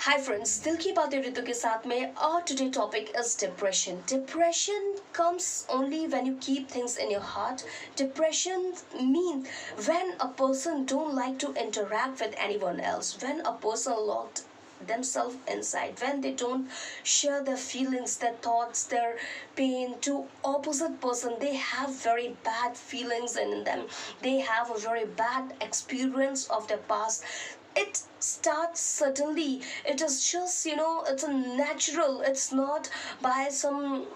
Hi friends, दिल की बातें ऋतु के साथ में और today topic is depression. Depression comes only when you keep things in your heart. Depression means when a person don't like to interact with anyone else, when a person locked themselves inside, when they don't share their feelings, their thoughts, their pain to opposite person. They have very bad feelings in them, they have a very bad experience of their past. It starts suddenly, it is just, it's a natural, it's not by some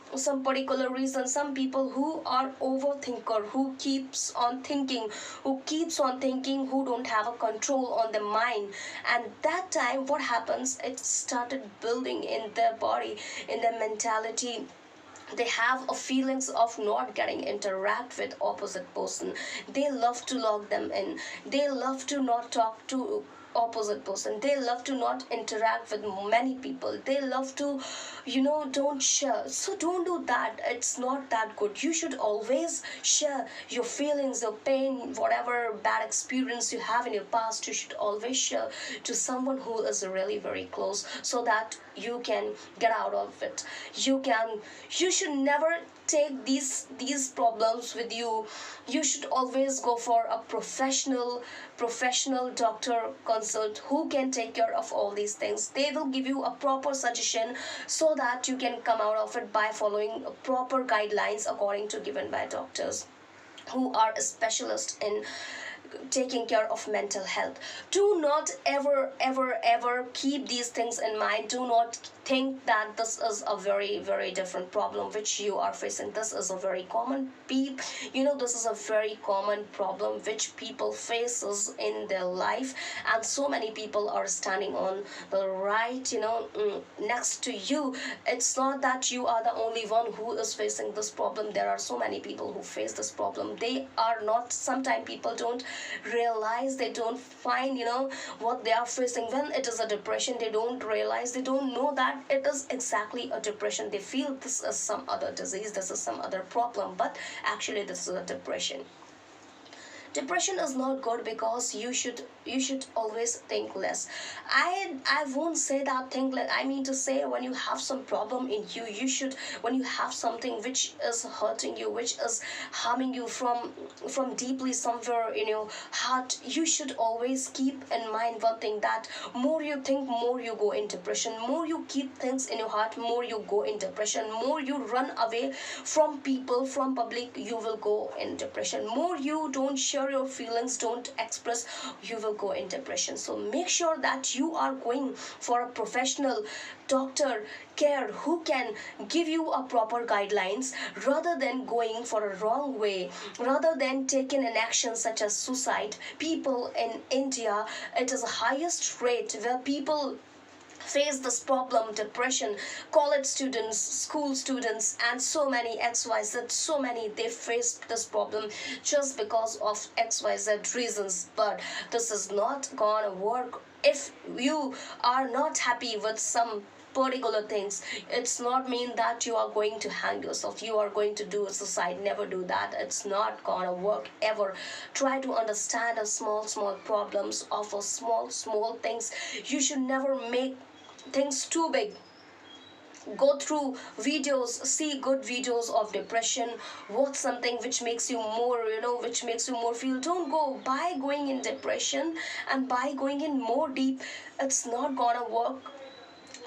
particular reason. Some people who are overthinker, who keeps on thinking, who don't have a control on their mind, and that time what happens, it started building in their body, in their mentality. They have a feelings of not getting interact with opposite person. They love to lock them in, they love to not talk to opposite person, they love to not interact with many people, they love to, don't share. So don't do that, it's not that good. You should always share your feelings, your pain, whatever bad experience you have in your past. You should always share to someone who is really very close, so that you can get out of it. You should never take these problems with you. You should always go for a professional doctor consult who can take care of all these things. They will give you a proper suggestion, so that you can come out of it by following proper guidelines according to given by doctors who are a specialist in taking care of mental health. Do not ever keep these things in mind. Do not think that this is a very different problem which you are facing. This is a very common this is a very common problem which people faces in their life, and so many people are standing on the right, next to you. It's not that you are the only one who is facing this problem. There are so many people who face this problem. They are not, sometimes people don't realize, they don't find, what they are facing. When it is a depression, they don't realize, they don't know that it is exactly a depression. They feel this is some other disease, this is some other problem, but actually this is a depression. Depression is not good, because you should always think less. I won't say that think less. I mean to say, when you have some problem in you, you should, when you have something which is hurting you, which is harming you from deeply somewhere in your heart, you should always keep in mind one thing, that more you think, more you go in depression. More you keep things in your heart, more you go in depression. More you run away from people, from public, you will go in depression. More you don't share your feelings, don't express, you will go in depression. So make sure that you are going for a professional doctor care who can give you a proper guidelines, rather than going for a wrong way, rather than taking an action such as suicide. People in India, it is the highest rate where people face this problem, depression. College students, school students, and so many XYZ, so many, they face this problem just because of XYZ reasons. But this is not gonna work. If you are not happy with some particular things, it's not mean that you are going to hang yourself, you are going to do a suicide. Never do that, it's not gonna work ever. Try to understand a small problems of a small things. You should never make things too big. Go through videos, see good videos of depression, watch something which makes you more, which makes you more feel. Don't go by going in depression and by going in more deep. It's not gonna work.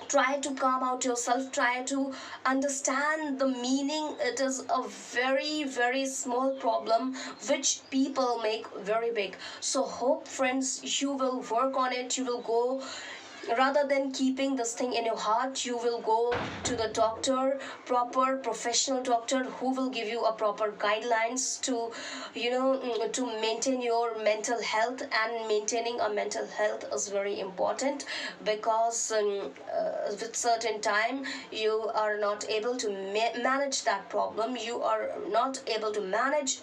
Try to calm out yourself, try to understand the meaning. It is a very small problem which people make very big. So hope friends, you will work on it. You will go, rather than keeping this thing in your heart, you will go to the doctor, proper professional doctor, who will give you a proper guidelines to, to maintain your mental health. And maintaining a mental health is very important, because with certain time you are not able to manage that problem, you are not able to manage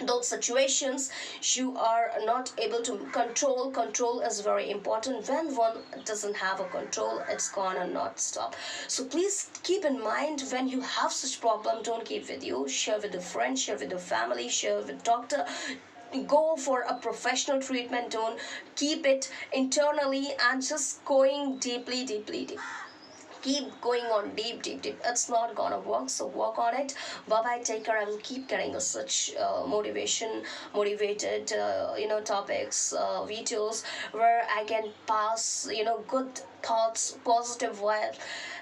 those situations, you are not able to control is very important. When one doesn't have a control, it's gonna not stop. So please keep in mind, when you have such problem, don't keep with you, share with a friend, share with your family, share with doctor. go for a professional treatment. Don't keep it internally and just going deeply, deeply, deep. Keep going on deep, deep, deep. It's not gonna work, so work on it. Bye bye, take care. I will keep getting such motivated topics, videos where I can pass good thoughts, positive vibe,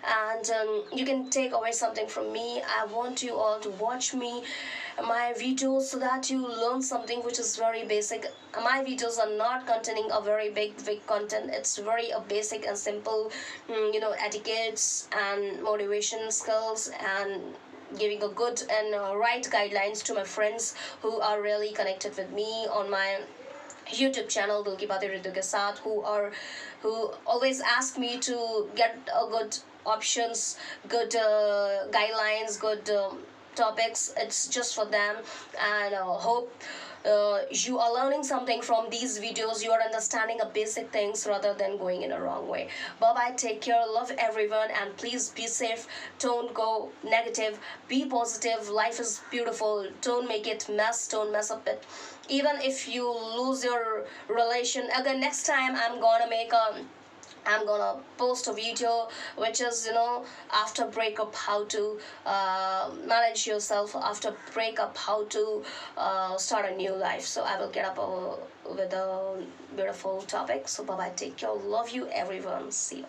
and you can take away something from me. I want you all to watch my videos so that you learn something which is very basic. My videos are not containing a very big content. It's very basic and simple, etiquettes and motivation skills, and giving a good and right guidelines to my friends who are really connected with me on my YouTube channel Dil Ki Baatein RITU ke Saath, who always ask me to get a good options, good guidelines, good topics. It's just for them, and hope you are learning something from these videos. You are understanding a basic things rather than going in a wrong way. Bye bye, take care, love everyone, and please be safe. Don't go negative, be positive. Life is beautiful. Don't make it mess, don't mess up it. Even if you lose your relation again, next time I'm gonna post a video which is after breakup, how to manage yourself after breakup, how to start a new life. So I will get up with a beautiful topic. So bye bye, take care, love you everyone, see you.